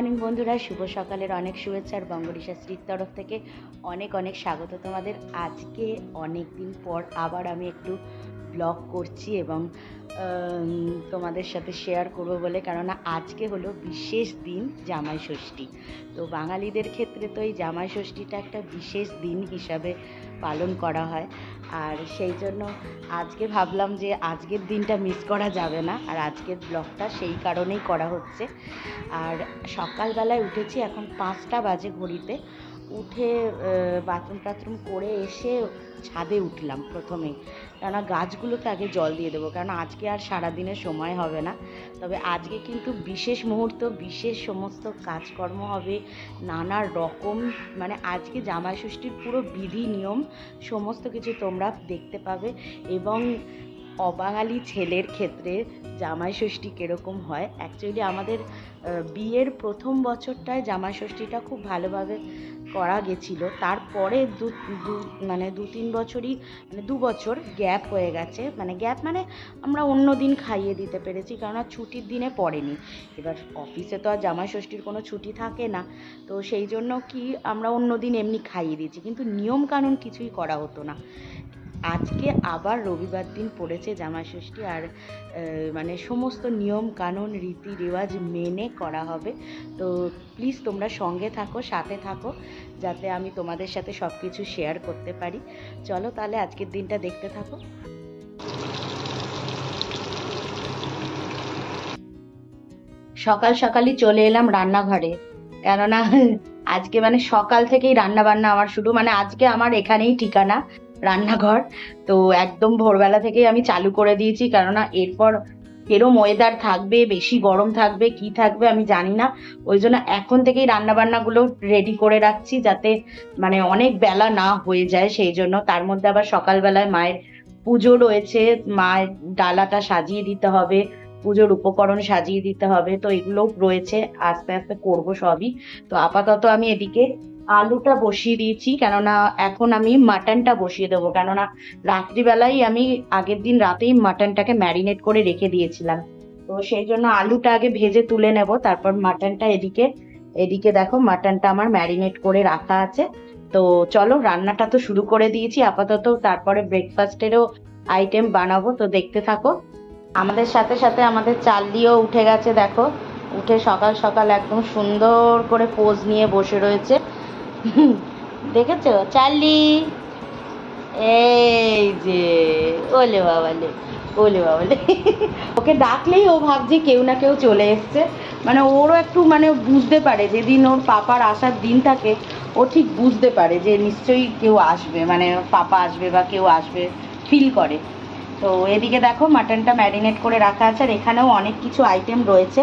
Morning বন্ধুরা, শুভ সকালের অনেক শুভেচ্ছা আর বঙ্গরিশাশ্রীর তরফ থেকে অনেক অনেক স্বাগত তোমাদের। আজকে অনেক দিন পর আবার আমি একটু ব্লগ করছি এবং তোমাদের সাথে শেয়ার করব বলে, কেননা আজকে হলো বিশেষ দিন জামাই ষষ্ঠী। তো বাঙালিদের ক্ষেত্রে তো এই জামাই ষষ্ঠীটা একটা বিশেষ দিন হিসাবে পালন করা হয়, আর সেই জন্য আজকে ভাবলাম যে আজকের দিনটা মিস করা যাবে না, আর আজকের ব্লগটা সেই কারণেই করা হচ্ছে। আর সকালবেলায় উঠেছি, এখন 5টা বাজে ঘড়িতে। উঠে বাথরুম টাথরুম করে এসে ছাদে উঠলাম প্রথমেই, কেননা গাছগুলোতে আগে জল দিয়ে দেবো, কেননা আজকে আর সারাদিনের সময় হবে না। তবে আজকে কিন্তু বিশেষ মুহূর্ত, বিশেষ সমস্ত কাজকর্ম হবে, নানা রকম, মানে আজকে জামাই ষষ্ঠীর পুরো বিধি নিয়ম সমস্ত কিছু তোমরা দেখতে পাবে। এবং অবাঙালি ছেলের ক্ষেত্রে জামাই ষষ্ঠী কীরকম হয়, অ্যাকচুয়ালি আমাদের বিয়ের প্রথম বছরটায় জামাই ষষ্ঠীটা খুব ভালোভাবে করা গেছিলো। তারপরে দু তিন বছরই, মানে 2 বছর গ্যাপ হয়ে গেছে। মানে গ্যাপ মানে আমরা অন্য দিন খাইয়ে দিতে পেরেছি, কেননা ছুটির দিনে পড়েনি। এবার অফিসে তো আর জামাই ষষ্ঠীর কোনো ছুটি থাকে না, তো সেই জন্য কি আমরা অন্য দিন এমনি খাইয়ে দিয়েছি, কিন্তু নিয়ম কানুন কিছুই করা হতো না। আজকে আবার রবিবার দিন পড়েছে জামাই ষষ্ঠী, আর মানে সমস্ত নিয়ম কানুন রীতি রেওয়াজ মেনে করা হবে। তো প্লিজ তোমরা সঙ্গে থাকো, সাথে থাকো, যাতে আমি তোমাদের সাথে সব কিছু শেয়ার করতে পারি। চলো তাহলে আজকের দিনটা দেখতে থাকো। সকাল সকালই চলে এলাম রান্নাঘরে, কেননা আজকে মানে সকাল থেকেই রান্না বান্না আমার শুরু। মানে আজকে আমার এখানেই ঠিকানা, রান্নাঘর। তো একদম ভোরবেলা থেকেই আমি চালু করে দিয়েছি, কেননা এরপর এরম ওয়েদার থাকবে, বেশি গরম থাকবে, কি থাকবে আমি জানি না। ওই জন্য এখন থেকেই রান্না বান্নাগুলো রেডি করে রাখছি, যাতে মানে অনেক বেলা না হয়ে যায়। সেই জন্য তার মধ্যে আবার সকালবেলায় মায়ের পুজো রয়েছে, মায়ের ডালাটা সাজিয়ে দিতে হবে, পুজোর উপকরণ সাজিয়ে দিতে হবে, তো এগুলোও রয়েছে, আস্তে আস্তে করবো সবই। তো আপাতত আমি এদিকে আলুটা বসিয়ে দিয়েছি, কেননা এখন আমি মাটনটা বসিয়ে দেবো, কেননা রাত্রিবেলায় আমি আগের দিন রাতেই মাটনটাকে ম্যারিনেট করে রেখে দিয়েছিলাম। তো সেই জন্য আলুটা আগে ভেজে তুলে নেব, তারপর মাটনটা এদিকে দেখো মাটনটা আমার ম্যারিনেট করে রাখা আছে। তো চলো, রান্নাটা তো শুরু করে দিয়েছি আপাতত, তারপরে ব্রেকফাস্টেরও আইটেম বানাবো, তো দেখতে থাকো। আমাদের সাথে সাথে আমাদের চার্লিও উঠে গেছে, দেখো উঠে সকাল সকাল একদম সুন্দর করে পোজ নিয়ে বসে রয়েছে। দেখেছো চার্লি? এই যে ওলে বাবালে, ওলে বাবালে, ওকে ডাকলেই ও ভাবছে কেউ না কেউ চলে এসছে। মানে ওরও একটু মানে বুঝতে পারে, যেদিন ওর পাপার আসার দিন থাকে ও ঠিক বুঝতে পারে যে নিশ্চয়ই কেউ আসবে, মানে পাপা আসবে বা কেউ আসবে, ফিল করে। তো এদিকে দেখো মাটনটা ম্যারিনেট করে রাখা আছে, আর এখানেও অনেক কিছু আইটেম রয়েছে,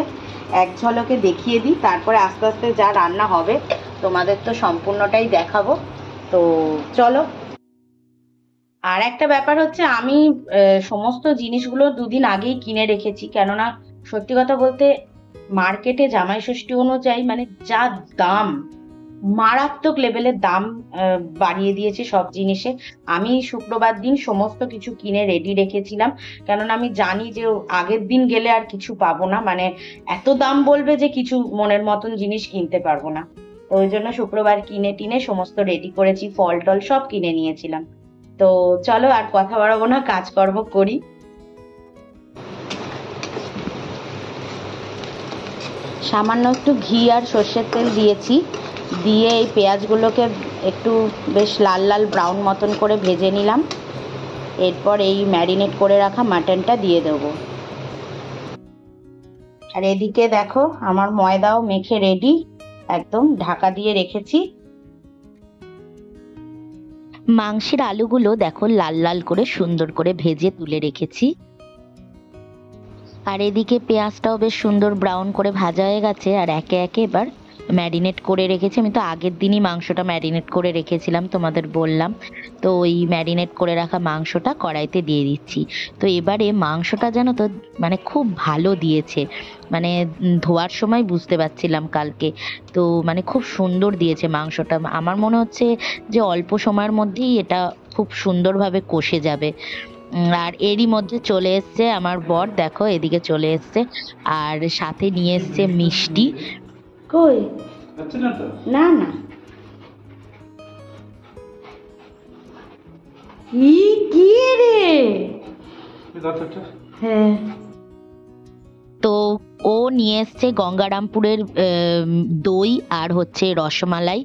এক ঝলকে দেখিয়ে দিই, তারপরে আস্তে আস্তে যা রান্না হবে তোমাদের তো সম্পূর্ণটাই দেখাবো। তো চলো। আর একটা ব্যাপার হচ্ছে, আমি সমস্ত জিনিসগুলো 2 দিন আগেই কিনে রেখেছি, কেননা সত্যি কথা বলতে মার্কেটে জামাই ষষ্ঠী অনুযায়ী মানে যা দাম, মারাত্মক লেভেলের দাম বাড়িয়ে দিয়েছে সব জিনিসে। আমি শুক্রবার দিন সমস্ত কিছু কিনে রেডি রেখেছিলাম, কেননা আমি জানি যে আগের দিন গেলে আর কিছু পাবো না, মানে এত দাম বলবে যে কিছু মনের মতন জিনিস কিনতে পারবো না। তো ওই জন্য শুক্রবার কিনে টিনে সমস্ত রেডি করেছি, ফল টল সব কিনে নিয়েছিলাম। তো চলো আর কথা বাড়াবো না, কাজকর্ম করি। সামান্য একটু ঘি আর সর্ষের তেল দিয়েছি, দিয়ে এই পেঁয়াজগুলোকে একটু বেশ লাল লাল ব্রাউন মতন করে ভেজে নিলাম। এরপর এই ম্যারিনেট করে রাখা মাটনটা দিয়ে দেবো। আর এদিকে দেখো আমার ময়দাও মেখে রেডি, একদম ঢাকা দিয়ে রেখেছি। মাংসের আলুগুলো দেখো লাল লাল করে সুন্দর করে ভেজে তুলে রেখেছি। আর এদিকে পেঁয়াজটাও বেশ সুন্দর ব্রাউন করে ভাজা হয়ে গেছে, আর একে একে এবার ম্যারিনেট করে রেখেছি। আমি তো আগের দিনই মাংসটা ম্যারিনেট করে রেখেছিলাম, তোমাদের বললাম। তো ওই ম্যারিনেট করে রাখা মাংসটা কড়াইতে দিয়ে দিচ্ছি। তো এবারে মাংসটা জানো তো মানে খুব ভালো দিয়েছে, মানে ধোয়ার সময় বুঝতে পারছিলাম কালকে। তো মানে খুব সুন্দর দিয়েছে মাংসটা, আমার মনে হচ্ছে যে অল্প সময়ের মধ্যেই এটা খুব সুন্দরভাবে কষে যাবে। আর এরই মধ্যে চলে এসছে আমার বর, দেখো এদিকে চলে এসছে, আর সাথে নিয়ে এসছে মিষ্টি। কই আচ্ছা না তো না না কি কি রে হ্যাঁ তো ও নিয়ে এসছে গঙ্গারামপুরের দই আর হচ্ছে রসমালাই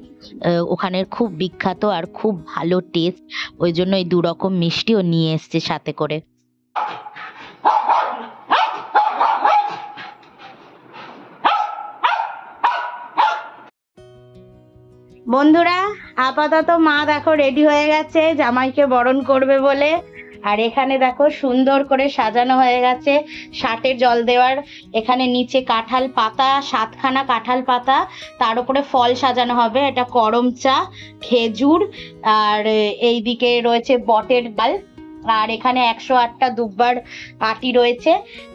ওখানের খুব বিখ্যাত আর খুব ভালো টেস্ট ওই জন্য এই দু রকম মিষ্টি ও নিয়ে এসছে সাথে করে বন্ধুরা আপাতত মা দেখো রেডি হয়ে গেছে জামাইকে বরণ করবে বলে আর এখানে দেখো সুন্দর করে সাজানো হয়ে গেছে ষাটের জল দেওয়ার এখানে নিচে কাঁঠাল পাতা 7খানা কাঁঠাল পাতা তার উপরে ফল সাজানো হবে এটা করম চা খেজুর আর এইদিকে রয়েছে বটের ডাল আর এখানে 108টা দুব্বার আটি রয়েছে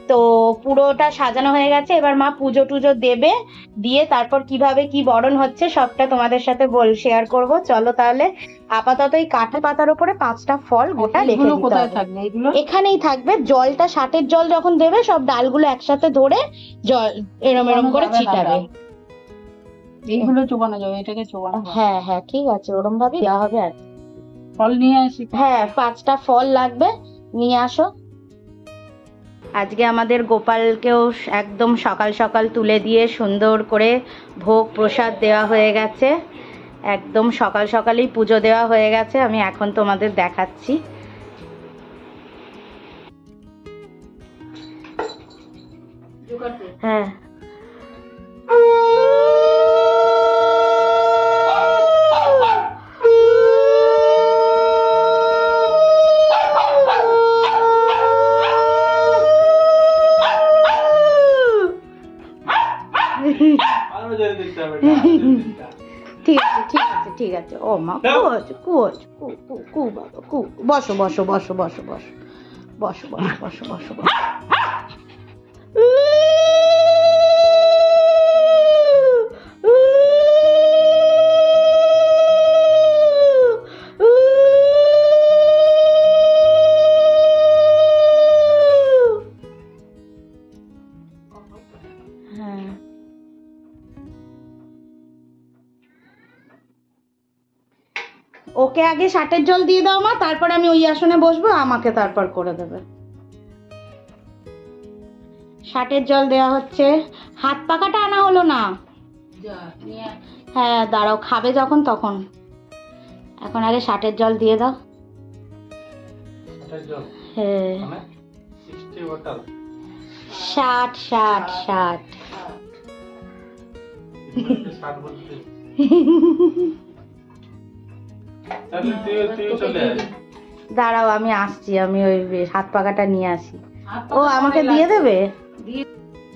তো পুরোটা সাজানো হয়ে গেছে এবার মা পুজো টুজো দেবে দিয়ে তারপর কিভাবে কি বরণ হচ্ছে সবটা তোমাদের সাথে শেয়ার করব চলো তাহলে আপাতত এই কাঁঠাল পাতার উপরে 5টা ফল গোটা রেখে দিতে কোথায় থাকবে এগুলো এখানেই থাকবে জলটা ষাটের জল যখন দেবে সব ডালগুলো একসাথে ধরে জল এরম এরম করে ছিটাবে এইগুলো চোবানো যাবে এটাকে চোবানো হ্যাঁ হ্যাঁ ঠিক আছে ওরম ভাবে দেওয়া হবে আর ফল নিয়ে আসি হ্যাঁ 5টা ফল লাগবে নিয়ে আসো আজকে আমাদের গোপালকেও একদম সকাল সকাল তুলে দিয়ে সুন্দর করে ভোগ প্রসাদ দেওয়া হয়ে গেছে একদম সকাল সকালই পুজো দেওয়া হয়ে গেছে আমি এখন তোমাদের দেখাচ্ছি হ্যাঁ ঠিক আছে ঠিক আছে ঠিক আছে ও মা কুয়াছো কুয়াছো কু কু কু বাবা কু বসো বসো বসো বসো বসো বসো বসো বসো বসো বসো ওকে আগে ষাটের জল দিয়ে দাও মা তারপর আমি ওই আসনে বসবো আমাকে তারপর করে দেবে ষাটের জল দেওয়া হচ্ছে হাত পাখাটা আনা হলো না হ্যাঁ দাঁড়াও খাবে যখন তখন এখন আগে ষাটের জল দিয়ে দাও হ্যাঁ 60 দাঁড়াও আমি আসছি আমি ওই হাত পাখাটা নিয়ে আসি ও আমাকে দিয়ে দেবে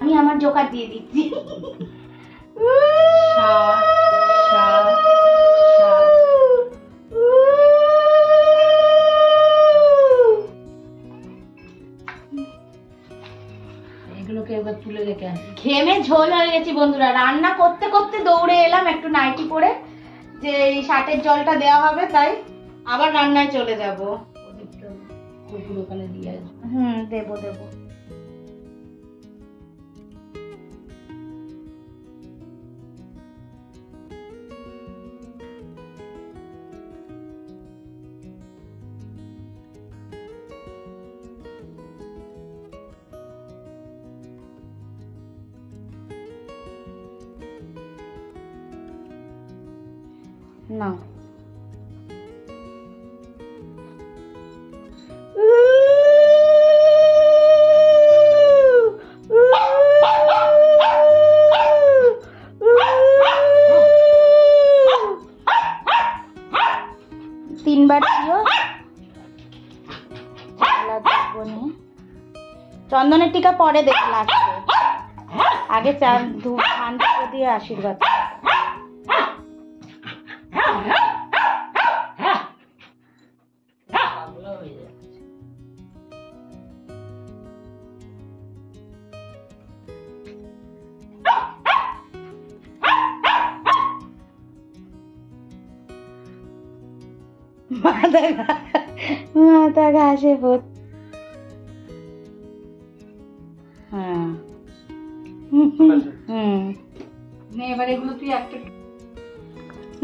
আমি আমার জোকার দিয়ে দিচ্ছি এগুলোকে এবার তুলে রেখে ঘেমে ঝোল হয়ে গেছি বন্ধুরা রান্না করতে করতে দৌড়ে এলাম একটু নাইটি পরে যে এই ষাটের জলটা দেওয়া হবে তাই আবার রান্নায় চলে যাব কুকুর ওখানে দিয়ে আসবো দেবো দেবো না 3বার দিও চন্দনের টিকা পরে দেখে লাগছে আগে চার ধূপ শান্তি দিয়ে আশীর্বাদ মাথা ঘাসে এবারে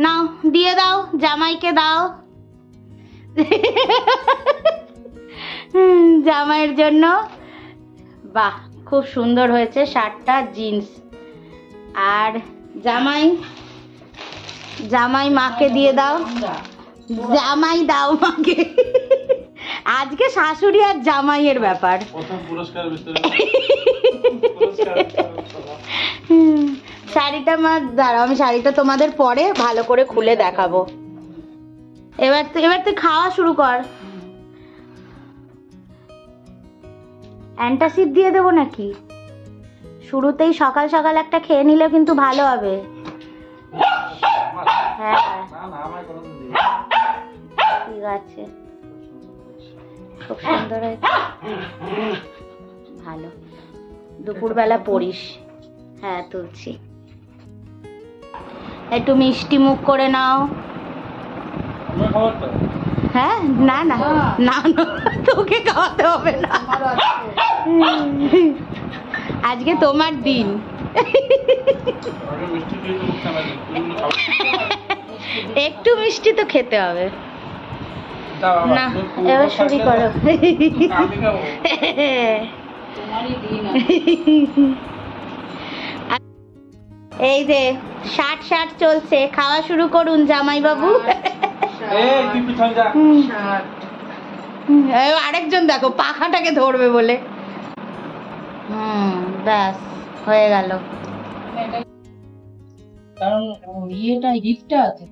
নাও দিয়ে দাও, জামাইকে দাও। জামাইয়ের জন্য। বাহ, খুব সুন্দর হয়েছে শার্টটা, জিন্স। আর জামাই, জামাই মাকে দিয়ে দাও, জামাই দাও মাকে। আজকে শাশুড়ি আর জামাইয়ের ব্যাপার। শাড়িটা মা দাঁড়াও, আমি শাড়িটা তোমাদের পরে ভালো করে খুলে দেখাবো। এবার তুই খাওয়া শুরু কর। অ্যান্টাসিড দিয়ে দেবো নাকি? শুরুতেই সকাল সকাল একটা খেয়ে নিলে কিন্তু ভালো হবে। হ্যাঁ ঠিক আছে, খুব সুন্দর হয়েছে, ভালো। দুপুরবেলা পড়িস। হ্যাঁ তুলছি। একটু মিষ্টি মুখ করে নাও। হ্যাঁ না না না, তোকে খাওয়াতে হবে না, আজকে তোমার দিন। একটু মিষ্টি তো খেতে হবে না। এবার শুরু করো। এই যে ষাট চলছে, খাওয়া শুরু করুন জামাই বাবু। আরেকজন দেখো পাখাটাকে ধরবে বলে। ব্যাস হয়ে গেল। কারণ ইয়েটা হিটটা আছে।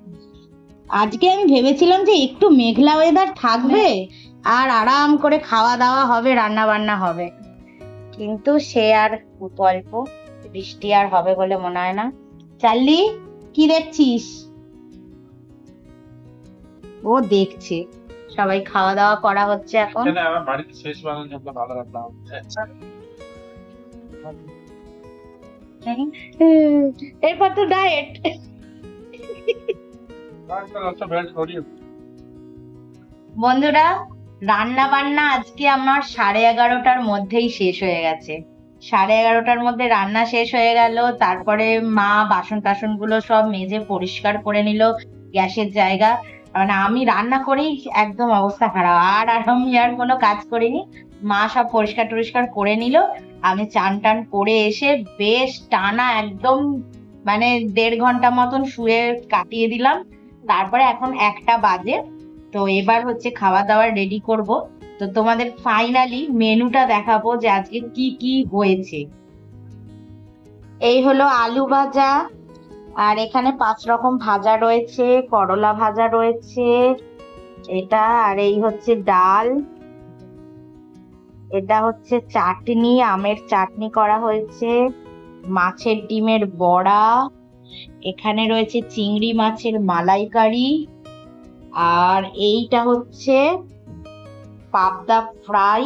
আজকে আমি ভেবেছিলাম যে একটু মেঘলা ওয়েদার থাকবে আর আরাম করে খাওয়া দাওয়া হবে, রান্না বান্না হবে, কিন্তু সে আর গল্প, বৃষ্টি আর হবে বলে মনে হয় না। চার্লি কি দেখছিস? ও দেখছে, সবাই খাওয়া দাওয়া করা হচ্ছে এখন। এরপর তো ডায়েট। বন্ধুরা, রান্না বান্না আজকে আমার 11:30টার মধ্যেই শেষ হয়ে গেছে। 11:30টার মধ্যে রান্না শেষ হয়ে গেল। তারপরে মা বাসন টাসন গুলো সব মেজে পরিষ্কার করে নিল, গ্যাসের জায়গা। মানে আমি রান্না করেই একদম অবস্থা খারাপ, আর আমি আর কোনো কাজ করিনি। মা সব পরিষ্কার টরিষ্কার করে নিল। আমি চান টান করে এসে বেশ টানা একদম মানে 1.5 ঘন্টা মতন শুয়ে কাটিয়ে দিলাম। তারপরে এখন 1টা বাজে, তো এবার হচ্ছে খাওয়া দাওয়া রেডি করব। তো তোমাদের ফাইনালি মেনুটা দেখাবো যে আজকে কি কি হয়েছে। এই হলো আলু ভাজা, আর এখানে 5 রকম ভাজা রয়েছে, করলা ভাজা রয়েছে এটা, আর এই হচ্ছে ডাল, এটা হচ্ছে চাটনি, আমের চাটনি করা হয়েছে, মাছের ডিমের বড়া, এখানে রয়েছে চিংড়ি মাছের মালাইকারি, আর এইটা হচ্ছে পাবদা ফ্রাই,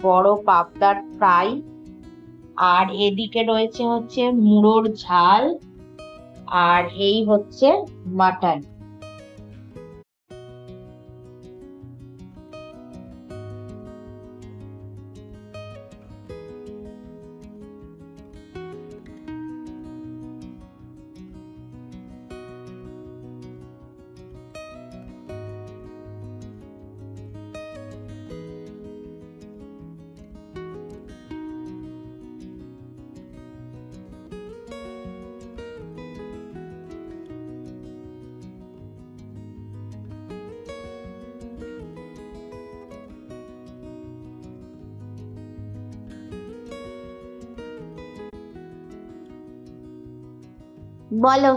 বড় পাবদার ফ্রাই, আর এদিকে রয়েছে হচ্ছে মুড়োর ঝাল, আর এই হচ্ছে মাটন। বলো।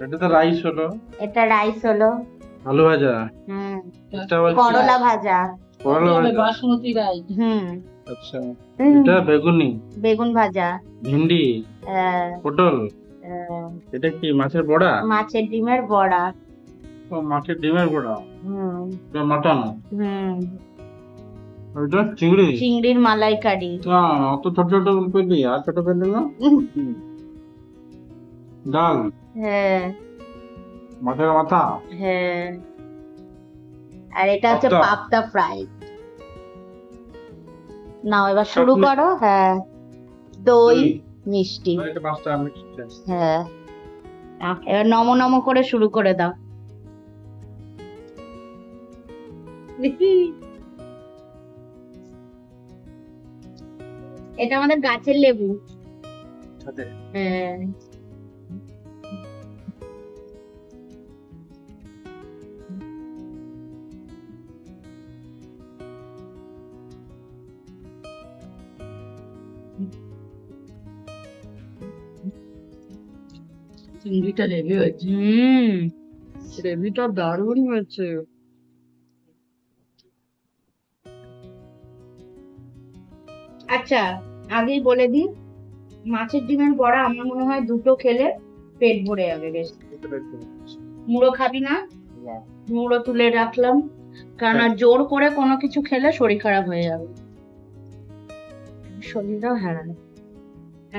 এটা তো রাইস হলো, এটা রাইস হলো, আলু ভাজা, এটা হচ্ছে করলা ভাজা, করলা ভাজা, বাসমতি রাইস। আচ্ছা, এটা বেগুনি, বেগুন ভাজা, ভেন্ডি, পটল, এটা কি মাছের বড়া, মাছের ডিমের বড়া, ও মাছের ডিমের বড়া, এটা মাটন, এটা চিংড়ি, চিংড়ির মালাইকারি। অত ছোট ছোট পেলি আর ছোট পেলি না, ডাল, হ্যাঁ মাছের মাথা, হ্যাঁ, আর এটা হচ্ছে পাবদা। পাবদা ফ্রাই। নাও এবার শুরু করো। হ্যাঁ, দই, মিষ্টি। এটা পাঁচটা মিষ্টি। হ্যাঁ, এবার নমো নমো করে শুরু করে দাও। এটা আমাদের গাছের লেবু। হ্যাঁ, চিংড়িটা রেডি হয়েছে, গ্রেভিটা দারুণ হয়েছে। আচ্ছা আগেই বলে দিই, মাছের ডিমের বড়া আমার মনে হয় দুটো খেলে পেট ভরে যাবে। বেশ, মুড়ো খাবি না? মুড়ো তুলে রাখলাম, কারণ আর জোর করে কোনো কিছু খেলে শরীর খারাপ হয়ে যাবে, শরীরটাও হারান।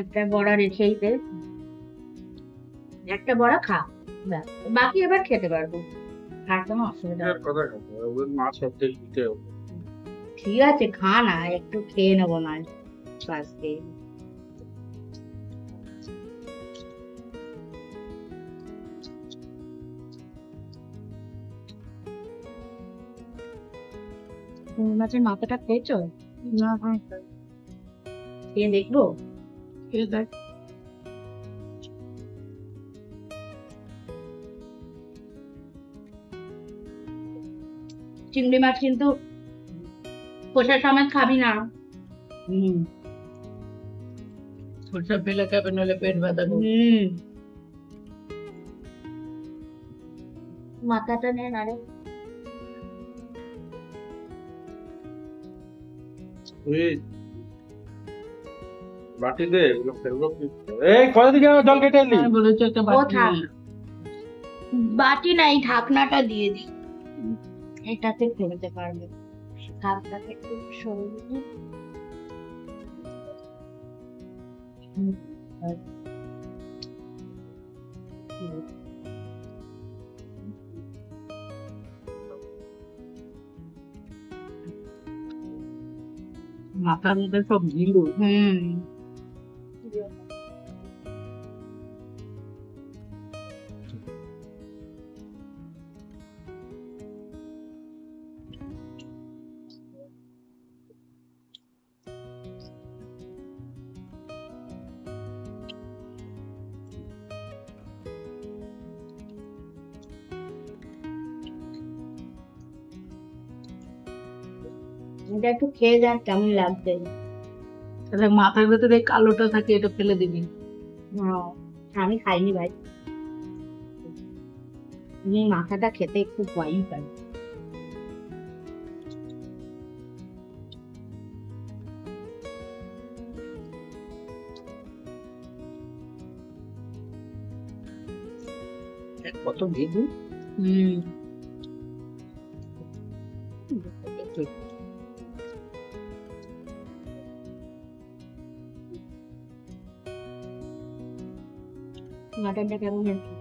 একটা বড়া রেখেই দে, একটা বড়া খা, ব্যাস। বাকি এবার খেতে পারবো, আর কোনো অসুবিধা হবে না। মাছ অর্ধেক দিতে হবে। ঠিক আছে খা না, একটু খেয়ে নেবো না আজকে। মাছের মাথাটা খেয়েছো? না, খেয়ে দেখবো? খেয়ে দেখ। চিংড়ি মাছ কিন্তু খোসা সমেত খাবি না। খোসা ফেলে খাবে, নইলে পেট ব্যথা করবে। মাথাটা নে না রে। বাটি দে, এগুলো ফেলবো কি? এই কোথা থেকে জল কেটে এলি? আমি বলেছি একটা ও বাটি থাক, নিয়ে। বাটি নাই, ঢাকনাটা দিয়ে দি, এটাতে ফেলতে পারবে। ঢাকনাটা একটু সরিয়ে মাথার মধ্যে সব ঘিলু। এটা একটু খেয়ে যান কেমন লাগবে। তাহলে মাথার ভেতরে কালোটা থাকে, এটা ফেলে দিবি। আমি খাইনি ভাই, আমি মাথাটা খেতে একটু ভয়ই পাই। কত ঘিলু। মাটনটা কেমন হয়েছে?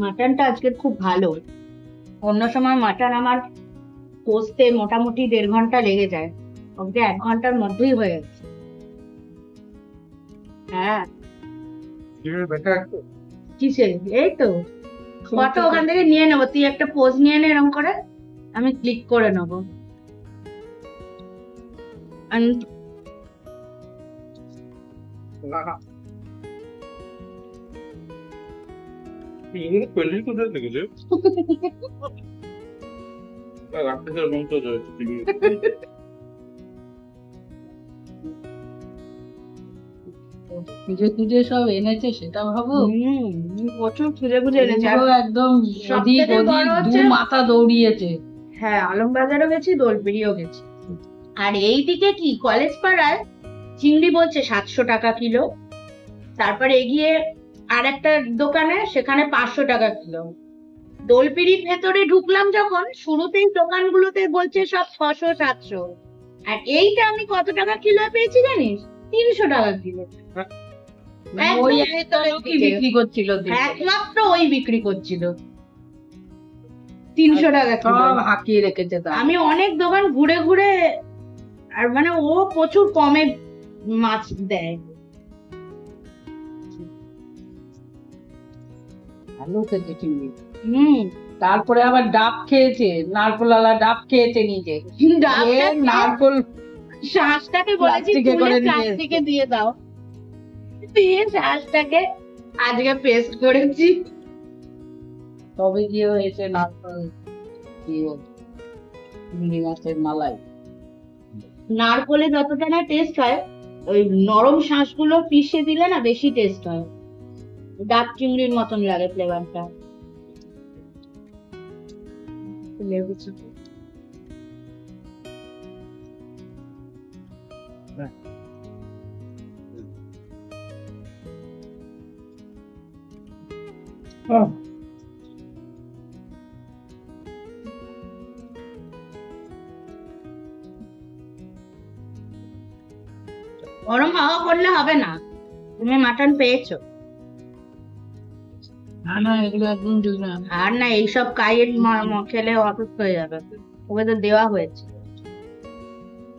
মাটনটা আজকে খুব ভালো। অন্য সময় মাটন আমার কষতে মোটামুটি 1.5 ঘন্টা লেগে যায়, ওকে 1 ঘন্টার মধ্যেই হয়ে গেছে। হ্যাঁ, কিসে? এই তো কত ওখান থেকে নিয়ে নেবো, তুই একটা পোজ নিয়ে নে এরকম করে, আমি ক্লিক করে নেবো। খুঁজে খুঁজে সব এনেছে, সেটা ভাবো। প্রচুর খুঁজে খুঁজে এনেছে। পুরো একদম সবথেকে ওদিক বড় ওদিক হচ্ছে- দু মাথা দৌড়িয়েছে। হ্যাঁ, আলমবাজারও গেছি, দোলপিড়িও গেছি। আর এইদিকে কি কলেজ পাড়ায় চিংড়ি বলছে 700 টাকা কিলো, তারপরে এগিয়ে আর একটা দোকানে সেখানে 500 টাকা কিলো। দোলপিড়ির ভেতরে ঢুকলাম যখন, শুরুতেই দোকানগুলোতে বলছে সব 600-700, আর এইটা আমি কত টাকা কিলো পেয়েছি জানিস? 300 টাকা কিলো। একদম ওই ভেতরের কি দিকে। বিক্রি করছিল দেখো। একমাত্র ওই বিক্রি করছিল 300 টাকা কিলো। সব হাঁকিয়ে রেখেছে তা। আমি অনেক দোকান ঘুরে ঘুরে, আর মানে ও প্রচুর কমে মাছ দেয়। ভালো খেতে চিংড়ি। হুম, তারপরে আবার ডাব খেয়েছে, নারকোলালা ডাব খেয়েছে নিজে। ডাবটা এ নারকোল শাঁসটাকে বলেছি প্লাস্টিকে তুলে করে নিয়ে প্লাস্টিকে দিয়ে দাও, দিয়ে শাঁসটাকে আজকে পেস্ট করেছি। তবে গিয়ে হয়েছে নারকোল দিয়ে চিংড়ি মাছের মালাই। নারকোলে যতটা না টেস্ট হয়, ওই নরম শাঁসগুলো পিষে দিলে না বেশি টেস্ট হয়, ডাব চিংড়ির মতন লাগে ফ্লেভারটা। লেবু চিপে গরম হাওয়া করলে হবে না, তুমি মাটন পেয়েছো। না না, এগুলো একদম ঠিক না। আর না এইসব কাইয়ের খেলে অসুস্থ হয়ে যাবে, ওকে তো দেওয়া হয়েছে,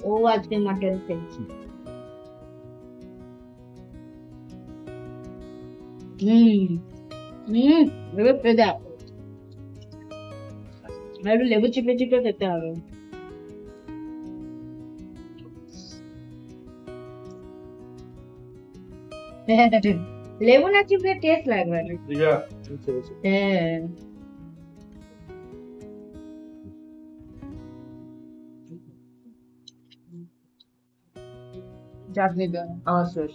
ও আজকে মাটন খেয়েছে। ভেবে পেয়ে দেখ, একটু লেবু চিপে চিপে খেতে হবে। লেবু না চিপলে টেস্ট লাগবে না। দিঘা বুঝতে পেরেছি। হ্যাঁ, চাটনি দেওয়া আমার শেষ।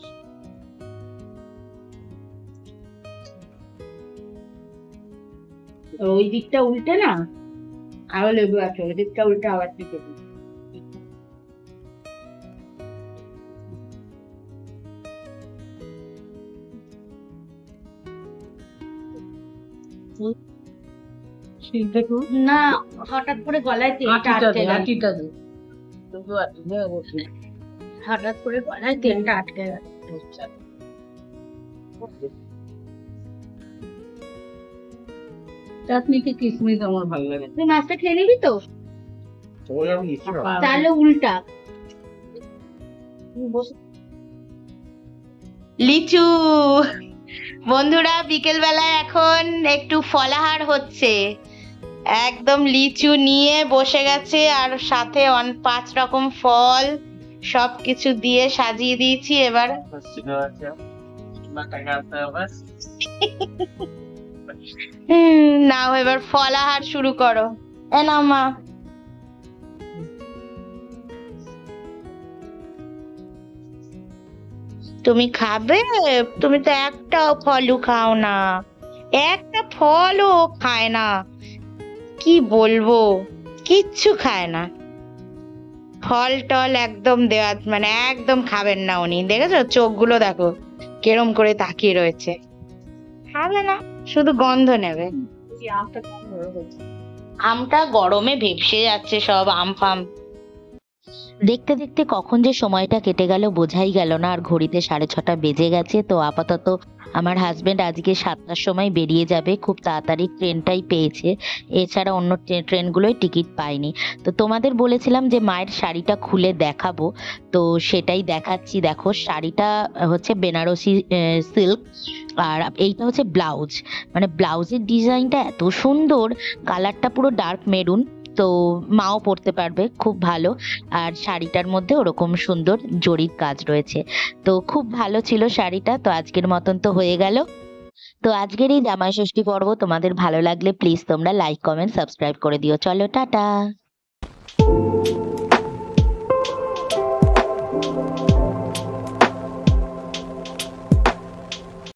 ওই দিকটা উল্টে না আরো লেবু আছে, ওই দিকটা উল্টে আবার দিকে দিই। না, হঠাৎ করে গলায় তেলটা আটকে গেল, আটিটা দে। শুধু আটি দে অবশ্যই। হঠাৎ করে গলায় তেলটা আটকে গেল। চাটনিতে কিশমিশ আমার ভালো লাগে। তুই মাছটা খেয়ে নিবি তো? তোমাকে আমি নিচ্ছি না। তাহলে উল্টা। লিচু বন্ধুরা, বিকেল বেলায় এখন একটু ফলাহার হচ্ছে, একদম লিচু নিয়ে বসে গেছে, আর সাথে 5 রকম ফল সবকিছু দিয়ে সাজিয়ে দিয়েছি। এবার নাও, এবার ফলাহার শুরু করো। এ নাও মা। তুমি খাবে? তুমি তো একটাও ফলও খাও না, একটা ফলও খায় না, কি বলবো, কিচ্ছু খায় না। ফল টল একদম দেওয়া মানে একদম খাবেন না উনি, দেখেছো চোখগুলো দেখো কেরম করে তাকিয়ে রয়েছে, খাবে না, শুধু গন্ধ নেবে। আমটা গরমে ভেপসে যাচ্ছে সব আম ফাম। দেখতে দেখতে কখন যে সময়টা কেটে গেল বোঝাই গেল না, আর ঘড়িতে 6:30 বেজে গেছে। তো আপাতত আমার হাজবেন্ড আজকে 7টার সময় বেরিয়ে যাবে, খুব তাড়াতাড়ি ট্রেনটাই পেয়েছে, এছাড়া অন্য ট্রেনগুলোই টিকিট পাইনি। তো তোমাদের বলেছিলাম যে মায়ের শাড়িটা খুলে দেখাবো, তো সেটাই দেখাচ্ছি। দেখো শাড়িটা হচ্ছে বেনারসি সিল্ক, আর এইটা হচ্ছে ব্লাউজ, মানে ব্লাউজের ডিজাইনটা এত সুন্দর, কালারটা পুরো ডার্ক মেরুন, তো মাও পরতে পারবে, খুব ভালো। আর শাড়িটার মধ্যে ওরকম সুন্দর জরির কাজ রয়েছে, তো খুব ভালো ছিল শাড়িটা। তো আজকের মতন তো হয়ে গেল। তো আজকের এই জামাই ষষ্ঠী পর্ব তোমাদের ভালো লাগলে প্লিজ তোমরা লাইক কমেন্ট সাবস্ক্রাইব করে দিও। চলো টাটা।